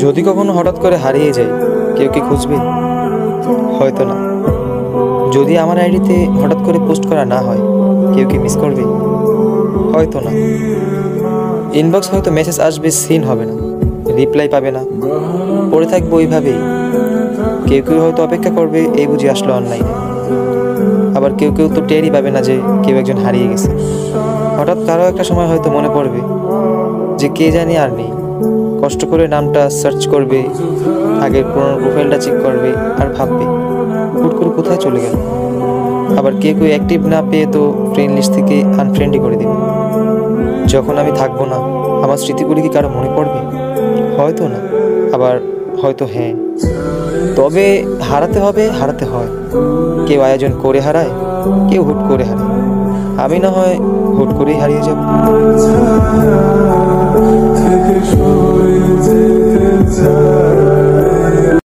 যদি কখনো হঠাৎ করে হারিয়ে যাই, কেউ কি খুঁজবে? হয়তো না। যদি আমার আইডিতে হঠাৎ করে পোস্ট করা না হয়, কেউ কি মিস করবে? হয়তো না। ইনবক্স হয়তো মেসেজ আসবে, সিন হবে না, রিপ্লাই পাবে না, পড়ে থাকবো ওইভাবেই। কেউ কেউ হয়তো অপেক্ষা করবে, এই বুঝি আসলো অনলাইনে। আবার কেউ কেউ তো টেরই পাবে না যে কেউ একজন হারিয়ে গেছে। হঠাৎ কারো একটা সময় হয়তো মনে পড়বে যে কে জানি আর নেই। কষ্ট করে নামটা সার্চ করবে, আগের পুরোনো প্রোফাইলটা চেক করবে, আর ভাববে হুট করে কোথায় চলে গেল। আবার কেউ কেউ অ্যাক্টিভ না পেয়ে তো ফ্রেন্ড লিস্ট থেকে আনফ্রেন্ডই করে দেবে। যখন আমি থাকবো না, আমার স্মৃতিগুলি কি কারো মনে পড়বে? হয়তো না, আবার হয়তো হ্যাঁ। তবে হারাতে হবে, হারাতে হয়। কেউ আয়োজন করে হারায়, কেউ হুট করে হারায়। আমি না হয় হুট করেই হারিয়ে যাব।